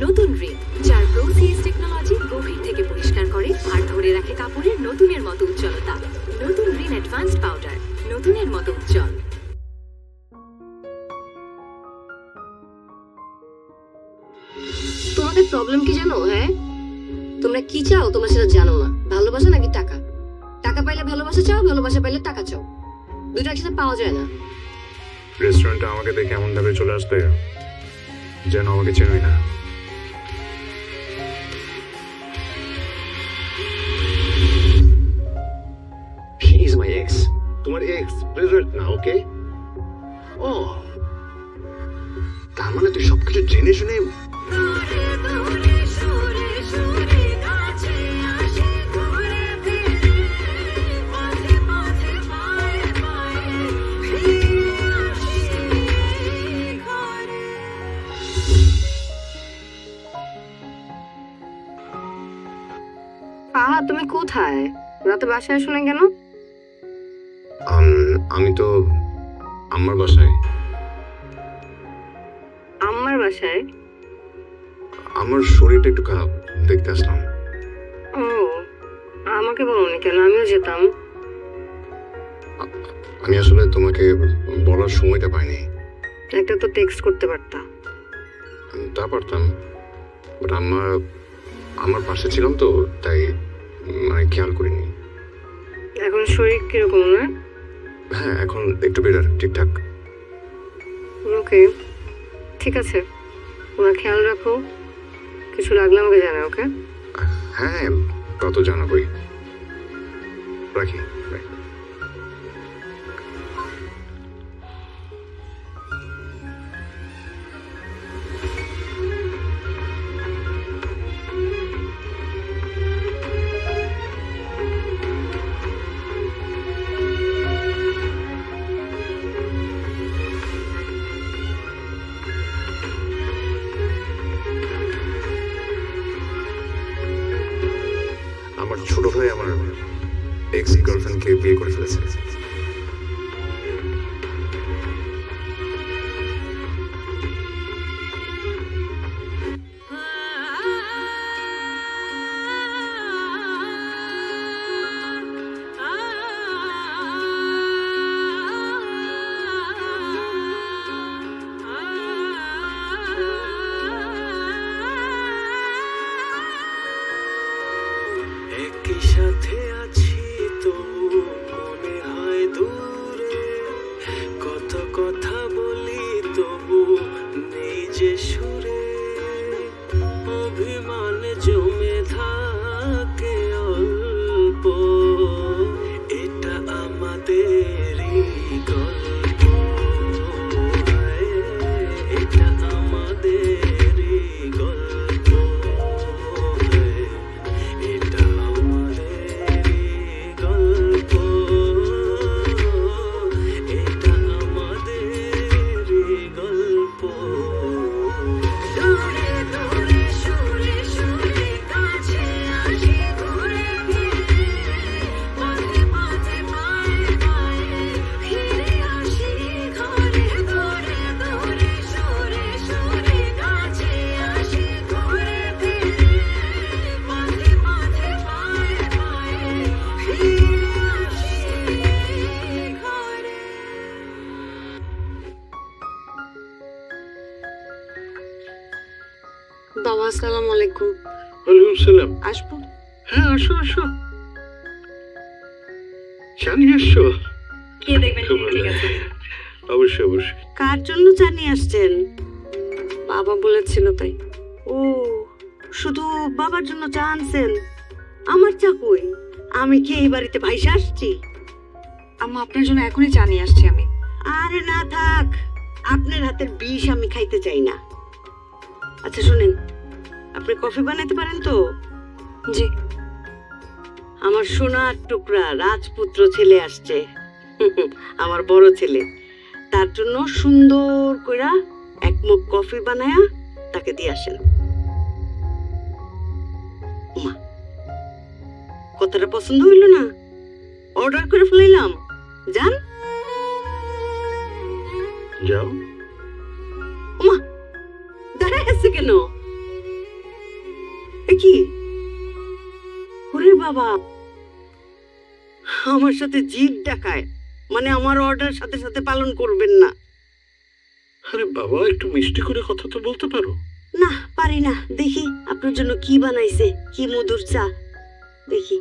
নতুন রিন, যার প্রোসিএস টেকনোলজি গভীর থেকে পরিষ্কার করে আর ধরে রাখে কাপড়ের নতুনের মতো উজ্জ্বলতা। নতুন রিন অ্যাডভান্সড পাউডার, নতুনের মতো উজ্জ্বল। তোমাদের প্রবলেম কি জানো? হ্যাঁ, তোমরা কি চাও তোমরা সেটা জানো না। ভালোবাসা নাকি টাকা? টাকা পাইলে ভালোবাসা চাও, ভালোবাসা পাইলে টাকা চাও। দুইটা একসাথে পাওয়া যায় না। রেস্টুরেন্টে আমাকে দেখে এমন ভাবে চলে আসবে যেন আমাকে চেনই না। She is my ex. তোমার ex, প্রেজেন্ট না, ওকে? ও, তার মানে তুই সবকিছু জেনে শুনে আহা, তুমি কোথায়? রাতে বাসায় আসো না কেন? আমি তো আমার বাসায়। আমার বাসায়? আমার শরীরটা একটু খারাপ, দেখতে আসলাম। ও, আমাকে বলোনি কেন? আমিও যেতাম। আমি আসলে তোমাকে বলার সময়টা পাইনি। একটা তো টেক্সট করতে পারতা। তা পারতাম, বাট আমার পাশে ছিলাম তো, তাই মানে খেয়াল করিনি। এখন শরীর কিরকম না? হ্যাঁ, এখন একটু বেটার, ঠিকঠাক। ওকে, ঠিক আছে। ওরা খেয়াল রাখো, কিছু লাগলে আমাকে জানাও, ওকে? হ্যাঁ, তা তো জানাবই। রাখি, বাই। আমার ছোট ভাই আমার এক্স গার্লফ্রেন্ডকে বিয়ে করে ফেলেছে। একই সাথে আছি তবু মনে হয় দূরে, কত কথা বলি তবু নেই যে সুরে, অভিমানে জমে থাকে অল্প, এটা আমাদেরই গল্প, এটা আমাদেরই গল্প, এটা আমাদেরই গল্প, এটা আমাদেরই গল্প। দূরে দূরে সুরে সুরে কাছে আসি ঘুরে ফিরে, পথে পথে পায়ে পায়ে ফিরে আসি ঘরে ঘরে, দূরে সুরে সুরে কাছে আসি ঘুরে ফিরে, পথে পথে পায়ে পায়ে ফিরে আসি ঘরে। বাবা, আসসালামু আলাইকুম। ওয়ালাইকুম সালাম। আসবো? হ্যাঁ, আসো আসো। চা নিয়ে আসছো? কে দেখবেন? ঠিক আছে। অবশ্যই অবশ্যই। কার জন্য চা নিয়ে আসছেন? বাবা বলেছিল তাই। ও, শুধু বাবার জন্য চা আনছেন? আমার চা কই? আমি কি এই বাড়িতে ভাইসা আসছি? আম্মা, আপনার জন্য এখনই চা নিয়ে আসছি আমি। আরে না, থাক। আপনার হাতের বিষ আমি খাইতে চাই না। আচ্ছা শুনেন, আপনি কফি বানাইতে পারেন তো? জি। আমার সোনার টুকরা রাজপুত্র ছেলে আসছে, আমার বড় ছেলে। তার জন্য সুন্দর কইরা এক মগ কফি বানায়া তাকে দিয়ে আসেন। মা, কথাটা পছন্দ হইল না? অর্ডার করে ফেলাইলাম, যান। যাও। ওমা, দাঁড়ায় আছে কেন? কি? ওরে বাবা, আমার সাথে জিদ দেখায়, মানে আমার অর্ডার সাথে সাথে পালন করবেন না। আরে বাবা, একটু মিষ্টি করে কথা তো বলতে পারো। না, পারি না। দেখি আপনার জন্য কি বানাইছে, কি মধুর চা। দেখি।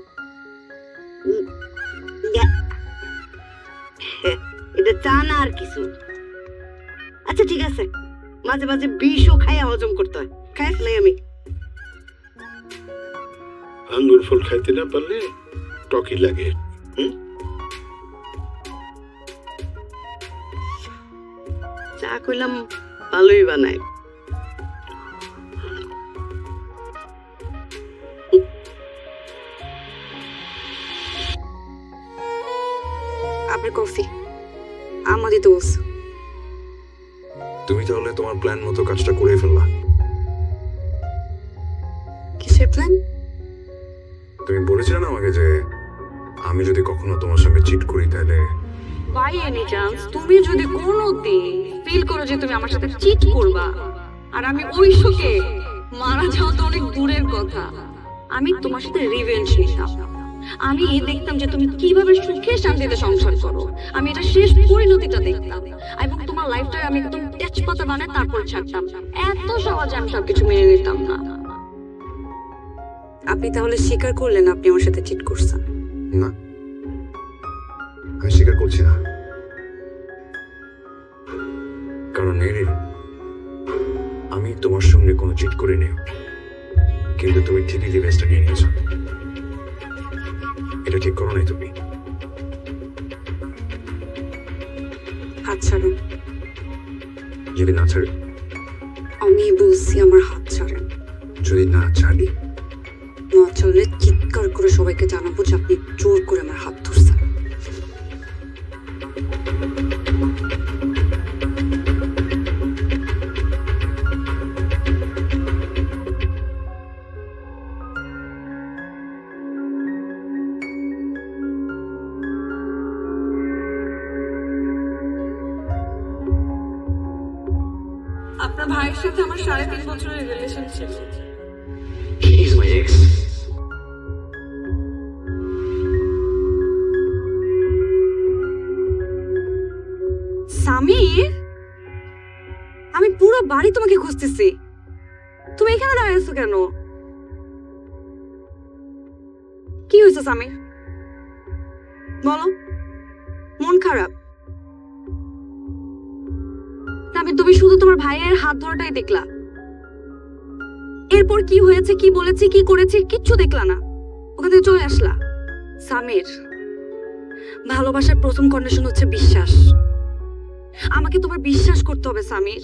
ইয়া। এটা চা না আর কিছু। আচ্ছা ঠিক আছে, মাঝে মাঝে বিষও খাইয়া হজম করতে হয়, খাই ফেলাই আমি। আঙ্গুর ফল খাইতে না পারলে টকি লাগে। চা কইলাম ভালোই বানায়। আপনার কফি আমার দিতে বলছে। তুমি তাহলে তোমার প্ল্যান মতো কাজটা করে ফেললা। কিসের প্ল্যান? তুমি বলেছিলে না আমাকে যে আমি যদি কখনো তোমার সঙ্গে চিট করি তাহলে বাই এনি চান্স তুমি যদি কোনোদিন ফিল করো যে তুমি আমার সাথে চিট করবা আর আমি ওই শোকে মারা যাওয়া তো অনেক দূরের কথা, আমি তোমার সাথে রিভেঞ্জ নিতাম। আমি দেখতাম যে তুমি কিভাবে সুখে শান্তিতে সংসার করো, আমি এটা শেষ পরিণতিটা দেখতাম এবং তোমার লাইফটা আমি একদম তেজপাতা বানায় তারপর ছাড়তাম। এত সহজে আমি সবকিছু মেনে নিতাম না। আপনি তাহলে স্বীকার করলেন আপনি আমার সাথে চিট করছেন? না, আমি স্বীকার করছি না। কারণ মেরিন, আমি তোমার সঙ্গে কোনো চিট করে নেই, কিন্তু তুমি ঠিকই রিভেঞ্জটা নিয়ে নিয়েছো। এটা ঠিক করো নাই তুমি। হাত ছাড়েন। যদি না ছাড়ে? আমি বলছি আমার হাত ছাড়েন। যদি না ছাড়ি? না ছাড়লে চিৎকার করে সবাইকে জানাবো যে আপনি জোর করে আমার হাত ধরছেন। আপনার ভাইয়ের সাথে আমার 3.5 বছরের রিলেশন ছিল। He's my ex. সামির, আমি পুরো বাড়ি তোমাকে খুঁজতেছি, তুমি এখানে দাঁড়িয়ে আছো কেন? কি হয়েছে সামির, বলো। মন খারাপ? তুমি শুধু তোমার ভাইয়ের হাত ধরাটাই দেখলা, এরপর কি হয়েছে, কি বলেছি, কি করেছি কিচ্ছু দেখলা না, ওখান থেকে চলে আসলা। সামির, ভালোবাসার প্রথম কন্ডিশন হচ্ছে বিশ্বাস। আমাকে তোমার বিশ্বাস করতে হবে সামির।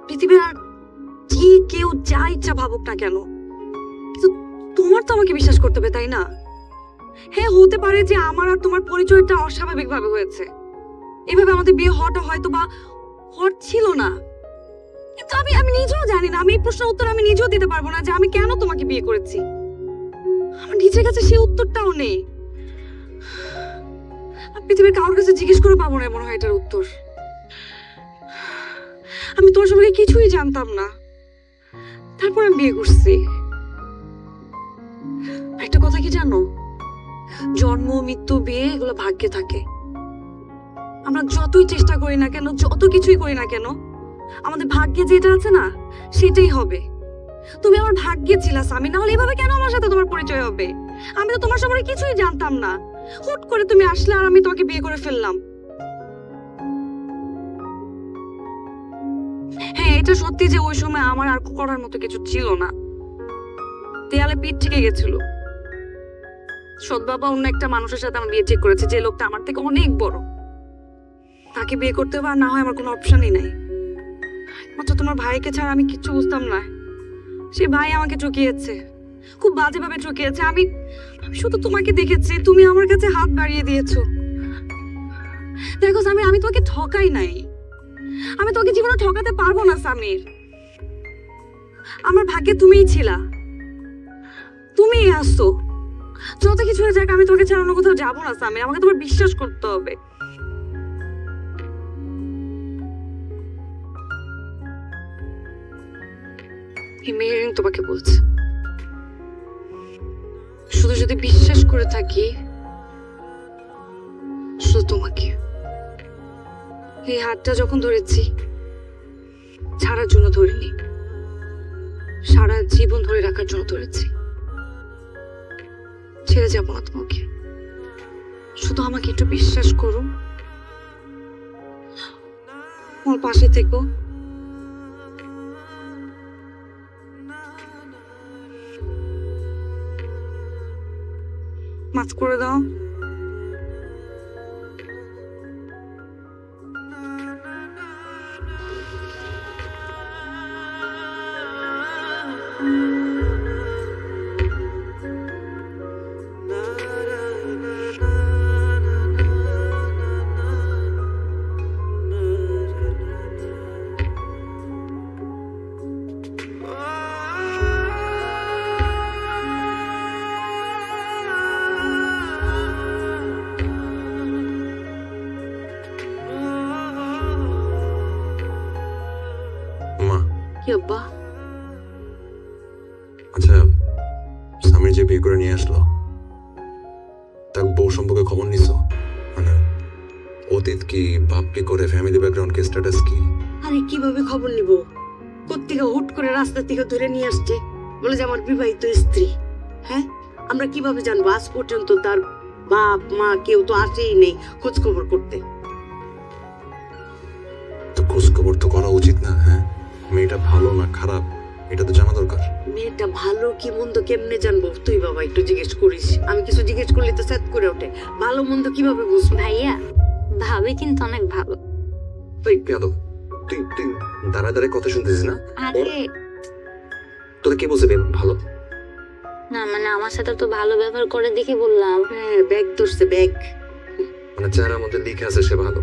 পৃথিবীর আর যে কেউ যা ইচ্ছা ভাবুক না কেন, কিন্তু তোমার তো আমাকে বিশ্বাস করতে হবে, তাই না? হ্যাঁ, হতে পারে যে আমার আর তোমার পরিচয়টা অস্বাভাবিক ভাবে হয়েছে, এভাবে আমাদের বিয়ে হওয়াটা হয়তো বা হট ছিল না, কিন্তু আমি নিজেও জানি না, আমি এই প্রশ্নের উত্তর আমি নিজেও দিতে পারবো না যে আমি কেন তোমাকে বিয়ে করেছি। আমার নিজের কাছে সেই উত্তরটাও নেই। পৃথিবীর কারোর কাছে জিজ্ঞেস করে পাবো না মনে হয় এটার উত্তর। আমি তোমার সম্পর্কে কিছুই জানতাম না, তারপর আমি বিয়ে করছি। একটা কথা কি জানো, জন্ম মৃত্যু বিয়ে এগুলো ভাগ্যে থাকে। আমরা যতই চেষ্টা করি না কেন, যত কিছুই করি না কেন, আমাদের ভাগ্যে যেটা আছে না সেটাই হবে। তুমি আমার ভাগ্যে ছিলা সামি, না হলে এভাবে কেন আমার সাথে তোমার পরিচয় হবে? আমি তো তোমার সম্পর্কে কিছুই জানতাম না, হুট করে তুমি আসলে আর আমি তোমাকে বিয়ে করে ফেললাম। হ্যাঁ, এটা সত্যি যে ওই সময় আমার আর করার মতো কিছু ছিল না, দেয়ালে পিঠ থেকে গেছিল। সৎ বাবা অন্য একটা মানুষের সাথে আমার বিয়ে ঠিক করেছে, যে লোকটা আমার থেকে অনেক বড়। তাকে বিয়ে করতে হবে আর না হয় আমার কোনো অপশনই নাই। মাত্র তোমার ভাইকে ছাড়া আমি কিচ্ছু বুঝতাম না। সে ভাই আমাকে ঠকিয়েছে, খুব বাজেভাবে ঠকিয়েছে। আমি শুধু তোমাকে দেখেছি, তুমি আমার কাছে হাত বাড়িয়ে দিয়েছো। দেখো সামির, আমি তোমাকে ঠকাই নাই, আমি তোমাকে জীবনে ঠকাতে পারবো না সামির। আমার ভাগ্যে তুমিই ছিলা, তুমিই আসছো। যত কিছু হয়ে যাক, আমি তোমাকে ছাড়া অন্য কোথাও যাবো না সামির, আমাকে তোমার বিশ্বাস করতে হবে। এই মেহেরিন তোমাকে বলছে, শুধু যদি বিশ্বাস করে থাকি শুধু তোমাকে। এই হাতটা যখন ধরেছি ছাড়ার জন্য ধরিনি, সারা জীবন ধরে রাখার জন্য ধরেছি। ছেড়ে যাবো না তোমাকে, শুধু আমাকে একটু বিশ্বাস করো, আমার পাশে থেকো। মাফ করে দাও। মা, কি আব্বা? আচ্ছা স্বামীর যে বিয়ে করে নিয়ে আসলো তার বউ সম্পর্কে খবর নিছো? মানে অতীত কি, বাপ কি করে, ফ্যামিলি ব্যাকগ্রাউন্ড কি, স্ট্যাটাস কি? আরে কিভাবে খবর নিব? কোত্থেকে হুট করে রাস্তা থেকে ধরে নিয়ে আসছে, বলে যে আমার বিবাহিত স্ত্রী। হ্যাঁ, আমরা কিভাবে জানবো? আজ পর্যন্ত তার বাপ মা কেউ তো আসেই নেই খোঁজ খবর করতে। তো খোঁজ খবর তো করা উচিত না? হ্যাঁ, মেয়েটা ভালো না খারাপ এটা তো জানা দরকার। মেয়েটা ভালো কি মন্দ কেমনে জানবো? তুই বাবা একটু জিজ্ঞেস করিস। আমি কিছু জিজ্ঞেস করলে তো সেট করে ওঠে। ভালো মন্দ কিভাবে বুঝবো? ভাইয়া, ভাবি কিন্তু অনেক ভালো। তুই পেয়াদব, তুই তুই দাঁড়ায় দাঁড়ায় কথা শুনতেছিস না? আরে তোরা কে বলছে ভালো? না, মানে আমার সাথে তো ভালো ব্যবহার করে দেখে বললাম। হ্যাঁ, ব্যাগ ধরছে ব্যাগ। মানে চেহারার মধ্যে লিখে আছে সে ভালো,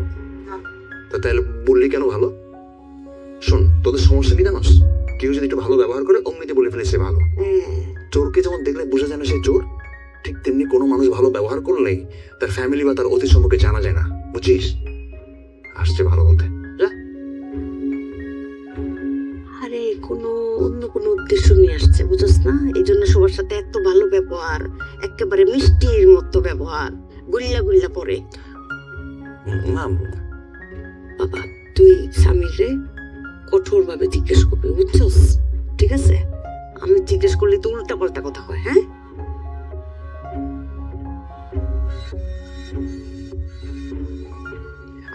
তো তাহলে বললি কেন ভালো? শোন, তোদের সমস্যা কি জানাস? কেউ যদি একটু ভালো ব্যবহার করে অমনিতে বলে ফেলে সে ভালো। চোরকে যেমন দেখলে বোঝা যায় না সে চোর, ঠিক তেমনি কোনো মানুষ ভালো ব্যবহার করলেই তার ফ্যামিলি বা তার অতীত সম্পর্কে জানা যায় না, বুঝছিস? আসছে ভালো বলতে যা। আরে অন্য কোনো উদ্দেশ্য নিয়ে আসছে, বুঝছ না? এই জন্য সবার সাথে এত ভালো ব্যবহার, একেবারে মিষ্টির মতো ব্যবহার, গুল্লা গুল্লা পরে। না বাবা, তুই স্বামীরে কঠোর ভাবে জিজ্ঞেস করবি, বুঝছস? ঠিক আছে? আমি জিজ্ঞেস করলে তো উল্টা পাল্টা কথা কয়। হ্যাঁ,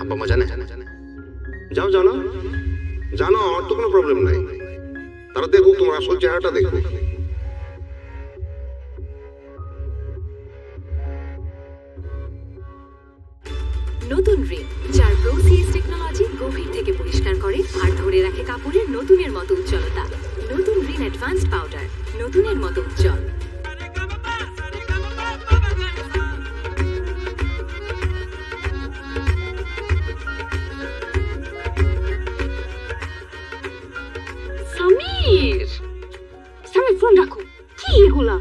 আব্বা মা জানে? যাও জানো জানো, আমার তো কোনো প্রবলেম নাই। তারা দেখুক তোমার আসল চেহারাটা দেখুক। নতুন রিন, যার প্রোসিএস টেকনোলজি গভীর থেকে পরিষ্কার করে আর ধরে রাখে কাপড়ের নতুনের মতো উজ্জ্বলতা। নতুন রিন অ্যাডভান্সড পাউডার, নতুনের মতো উজ্জ্বল। সমীর, সমীর ফোন রাখো। কি এগুলা?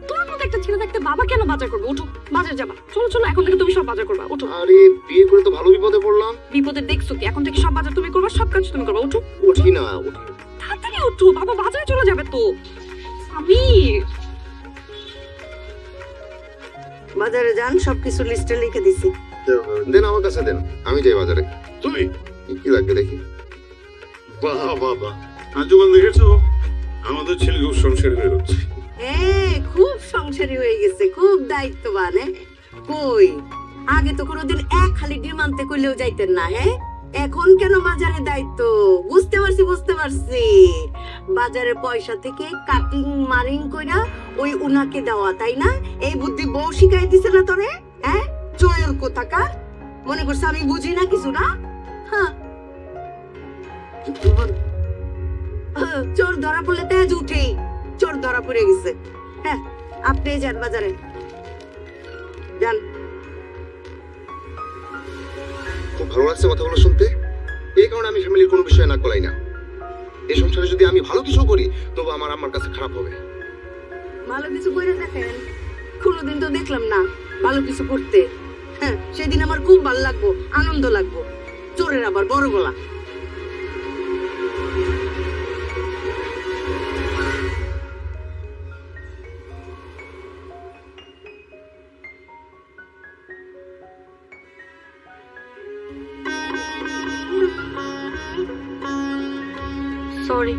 তোমার মতো একটা ছেলে থাকতে বাবা কেন বাজার করবে? ওঠো, বাজার যাবা। চলো চলো, এখন থেকে তুমি সব বাজার করবা। ওঠো। আরে বিয়ে করে তো ভালো বিপদে পড়লাম। বিপদের দেখছো কি? এখন থেকে সব বাজার তুমি করবা, সব কাজ তুমি করবা। ওঠো, উঠি না উঠি। তাড়াতাড়ি ওঠো, বাবা বাজারে চলে যাবে তো। সমীর, বাজারে যান, সবকিছু লিস্টে লিখে দিছি। দেন আমার কাছে দেন, আমি যাই বাজারে। তুমি কি লাগবে দেখি। বাহ বাহ বাহ, আজকাল দেখেছো আমাদের ছেলে খুব সংসার হয়ে যাচ্ছে। হ্যাঁ, খুব সংসারী হয়ে গেছে, খুব দায়িত্ববান। কই আগে তো কোনোদিন এক খালি ডিম আনতে কইলেও যাইতেন না। হ্যাঁ, এখন কেন বাজারে দায়িত্ব? বুঝতে পারছি। বাজারে পয়সা থেকে কাটিং মারিং কইরা ওই উনাকে দেওয়া, তাই না? এই বুদ্ধি বউ শিখাই দিছে না তোরে? হ্যাঁ, চোর কোথাকার, মনে করছে আমি বুঝি না কিছু না? হ্যাঁ, চোর ধরা পড়লে তেজ উঠেই। চোর ধরা পড়ে গেছে। হ্যাঁ, আপনি যান বাজারে যান। খুব ভালো লাগছে কথাগুলো শুনতে। এই কারণে আমি ফ্যামিলির কোনো বিষয়ে নাক গলাই না। এই সংসারে যদি আমি ভালো কিছু করি তবু আমার আম্মার কাছে খারাপ হবে। ভালো কিছু করে দেখেন, কোনোদিন তো দেখলাম না ভালো কিছু করতে। হ্যাঁ, সেদিন আমার খুব ভালো লাগবো, আনন্দ লাগবো। চোরের আবার বড় গলা। সরি।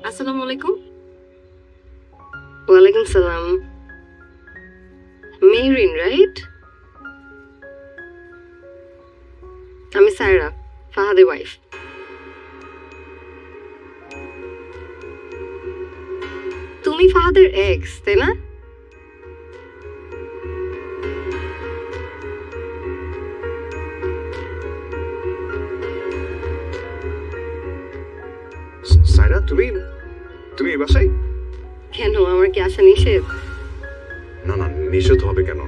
আসসালামু আলাইকুম। ওয়ালাইকুম সালাম। মেহরিন রাইট? আমি সায়রা, ফাহাদের ওয়াইফ। তুমি ফাহাদের এক্স, তাই না? সাইরা, তুমি তুমি এই বাসায়? কেন, আমার কি আসা নিষেধ? না না, নিষেধ হবে কেন?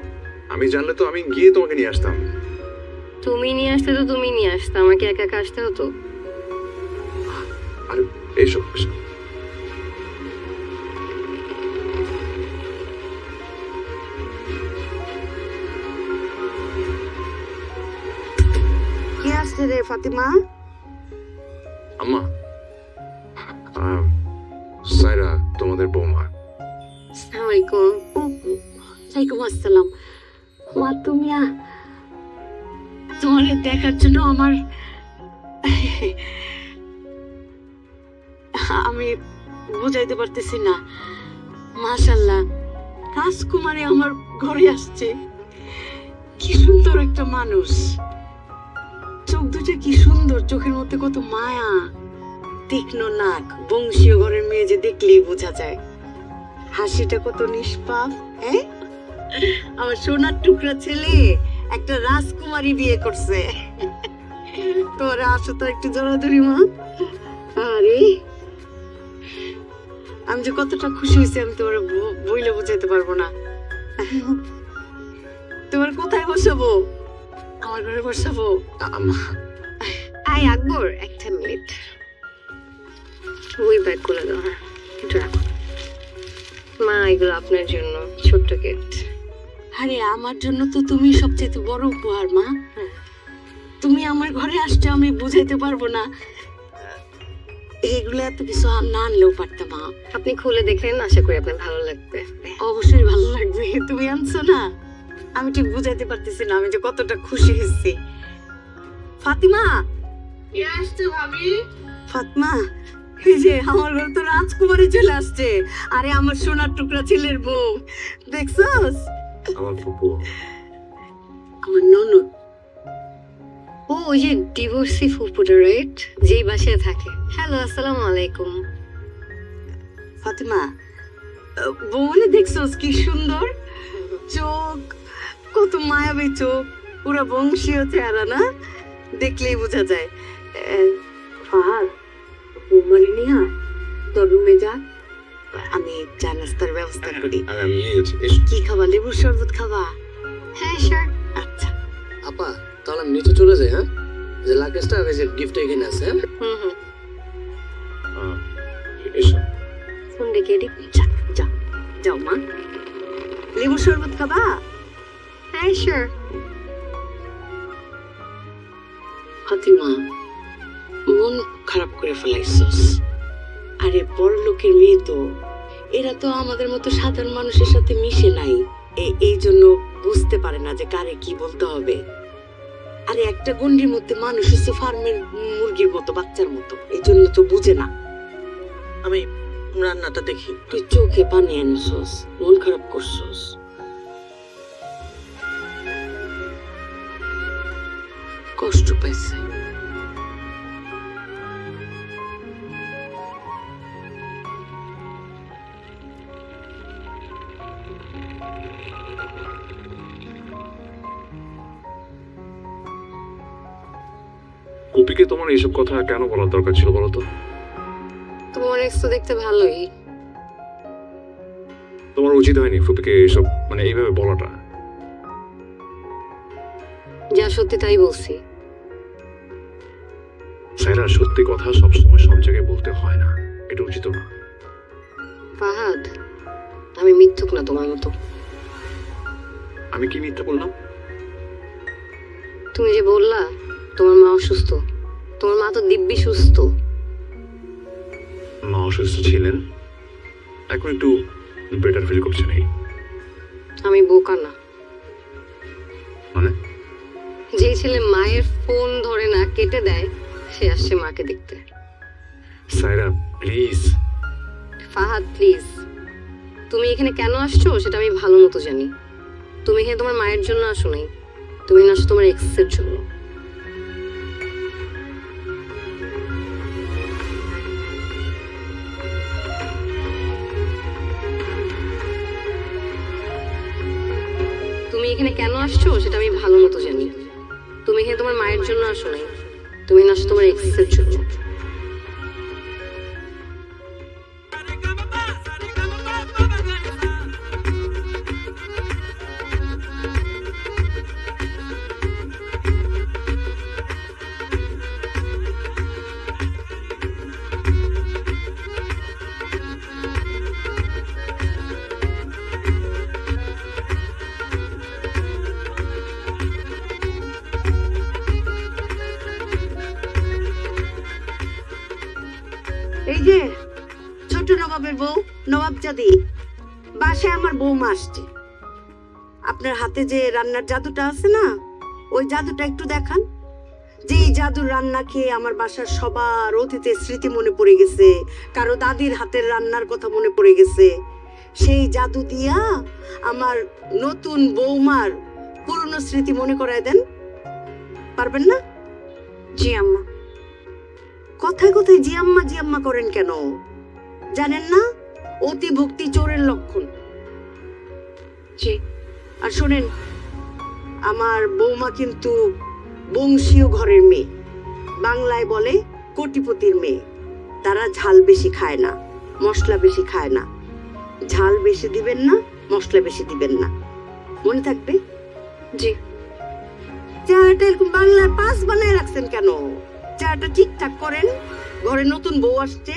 আমি জানলে তো আমি গিয়ে তোমাকে নিয়ে আসতাম। তুমি নিয়ে আসতে তো তুমি নিয়ে আসতে, আমাকে একা একা আসতে হতো? আরে এসো এসো। কে আসছে রে ফাতিমা? আম্মা, সাইরা তোমাদের বৌমা। আসসালামাইকুম। ওয়ালাইকুম আসসালাম। মা তুমি তোমার দেখার জন্য আমি বুঝাইতে পারতেছি না। মাশাআল্লাহ, রাজকুমারী আমার ঘরে আসছে। কি সুন্দর একটা মানুষ, চোখ দুটো কি সুন্দর, চোখের মধ্যে কত মায়া, তীক্ষ্ণ নাক, বংশীয় ঘরের মেয়ে যে দেখলেই বোঝা যায়। হাসিটা কত নিষ্পাপ। হ্যাঁ, আমার সোনার টুকরা ছেলে একটা রাজকুমারী বিয়ে করছে। তোরা আসো তো একটু জড়াজড়ি মা। আরে আমি যে কতটা খুশি হয়েছি আমি তোমার বইলে বুঝাইতে পারবো না। তোমার কোথায় বসাবো? আমার ঘরে বসাবো? আম্মা, আই আকবর, একটা মিনিট। ওই ব্যাগ গুলো দাও। হ্যাঁ, এটা রাখো। মা, এগুলো আপনার জন্য ছোট্ট গিফট। আরে আমার জন্য তো তুমি সবচেয়ে বড় উপহার মা। তুমি আমার ঘরে আসছো, আমি বুঝাইতে পারবো না। এগুলো এত কিছু না আনলেও পারতাম মা। আপনি খুলে দেখলেন, আশা করি আপনার ভালো লাগবে। অবশ্যই ভালো লাগবে। তুমি আনছো না, আমি ঠিক বুঝাইতে পারতেছি না আমি যে কতটা খুশি হয়েছি। ফাতিমা, কে আসছে ভাবি? ফাতিমা, এই যে আমার ঘরে তো রাজকুমারী চলে আসছে। আরে আমার সোনার টুকরা ছেলের বউ, দেখছস? আমার ফুপু। আমার ননদ। ও, ওই যে ডিভোর্সি ফুপুটা রাইট, যেই বাসায় থাকে। হ্যালো, আসসালামু আলাইকুম। ফাতিমা, বউরে দেখছস কি সুন্দর চোখ, কত মায়াবী চোখ, পুরো বংশীয় চেহারা না, দেখলেই বোঝা যায়। ফাহাদ, বৌমারি নিয়ে তোর রুমে যা, আমি চা নাস্তার ব্যবস্থা করি। আমি নিয়ে যাচ্ছি, এসো। কি খাবা, লেবুর শরবত খাবা? হ্যাঁ স্যার। আচ্ছা। আপা তাহলে আমি নিচে চলে যাই। হ্যাঁ, যে লাগেজটা যে গিফট এখানে আছে। হ্যাঁ, হুম হুম। এসো। ফোন রেখে এদিক। যা যা যাও মা। লেবুর শরবত খাবা? হ্যাঁ স্যার। ফাতিমা, মন খারাপ করে ফেলাইছস। আরে বড় লোকের মেয়ে তো, এরা তো আমাদের মতো সাধারণ মানুষের সাথে মিশে নাই, এই জন্য বুঝতে পারে না যে কারে কি বলতে হবে। আরে একটা গন্ডির মধ্যে মানুষ হচ্ছে ফার্মের মুরগির মতো, বাচ্চার মতো, এই জন্য তো বুঝে না। আমি রান্নাটা দেখি। তুই চোখে পানি আনছস, মন খারাপ করছস। কষ্ট পাইছে। কুপিকে তোমার এইসব কথা কেন বলার দরকার ছিল বলো তো? তোমার এক্স তো দেখতে ভালোই। তোমার উচিত হয়নি ফুপিকে এইসব এইভাবে বলাটা। যা সত্যি তাই বলছি। সাইরা, সত্যি কথা সবসময় সব জায়গায় বলতে হয় না, এটা উচিত না। ফাহাদ, আমি মিথ্যুক না তোমার মতো। আমি কি মিথ্যা বললাম? তুমি যে বললা তোমার মা অসুস্থ, তোমার মা তো দিব্যি সুস্থ। মা অসুস্থ ছিলেন, এখন একটু বেটার ফিল করছেন। এই আমি বোকা না। মানে যে ছেলে মায়ের ফোন ধরে না কেটে দেয় সে আসছে মাকে দেখতে। সাইরা প্লিজ। ফাহাদ প্লিজ, তুমি এখানে কেন আসছো সেটা আমি ভালো মতো জানি। তুমি এখানে তোমার মায়ের জন্য আসো নাই, তুমি এখানে আসছো তোমার এক্সের জন্য। তুমি এখানে কেন আসছো সেটা আমি ভালো মতো জানি। তুমি এখানে তোমার মায়ের জন্য আসো নাই, তুমি এখানে আসছো তোমার এক্সের জন্য। এই যে ছোট নবাবের বউ নবাবজাদি, বাসায় আমার বৌমা আসছে। আপনার হাতে যে রান্নার জাদুটা আছে না, ওই জাদুটা একটু দেখান। যে এই জাদুর রান্না খেয়ে আমার বাসার সবার অতীতের স্মৃতি মনে পড়ে গেছে, কারো দাদির হাতের রান্নার কথা মনে পড়ে গেছে। সেই জাদু দিয়া আমার নতুন বৌমার পুরনো স্মৃতি মনে করায় দেন, পারবেন না? জি আম্মা। কথায় কথায় জি আম্মা করেন কেন? জানেন না অতি ভক্তি চোরের লক্ষণ? জি। আর শোনেন, আমার বৌমা কিন্তু বংশীয় ঘরের মেয়ে, বাংলায় বলে কোটিপতির মেয়ে। তারা ঝাল বেশি খায় না, মশলা বেশি খায় না। ঝাল বেশি দিবেন না, মশলা বেশি দিবেন না, মনে থাকবে? জি। চাটা এরকম বাংলার পাস বানায় রাখছেন কেন? চাটা ঠিকঠাক করেন, ঘরে নতুন বউ আসছে।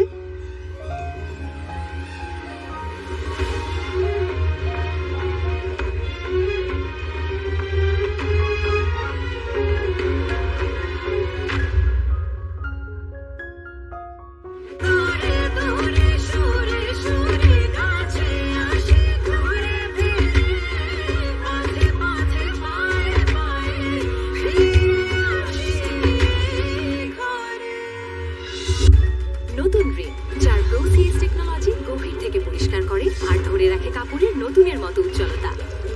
নতুন রিন, যার প্রো সিএস টেকনোলজি গভীর থেকে পরিষ্কার করে আর ধরে রাখে কাপড়ের নতুনের মতো উজ্জ্বলতা।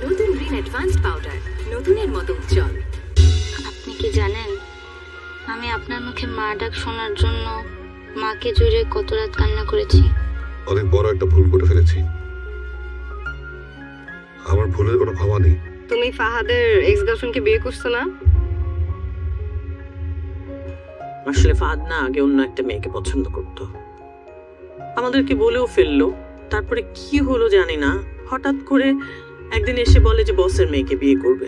নতুন রিন অ্যাডভান্সড পাউডার, নতুনের মতো উজ্জ্বল। আপনি কি জানেন আমি আপনার মুখে মা ডাক শোনার জন্য মাকে জড়িয়ে কত রাত কান্না করেছি? অনেক বড় একটা ভুল করে ফেলেছি। আমার ভুলের কোনো ক্ষমা নেই। তুমি ফাহাদের এক্স গার্লফ্রেন্ডকে বিয়ে করছো না? আসলে ফাহাদ না আগে অন্য একটা মেয়েকে পছন্দ করতো, আমাদেরকে বলেও ফেললো। তারপরে কি হলো জানি না, হঠাৎ করে একদিন এসে বলে যে বসের মেয়েকে বিয়ে করবে।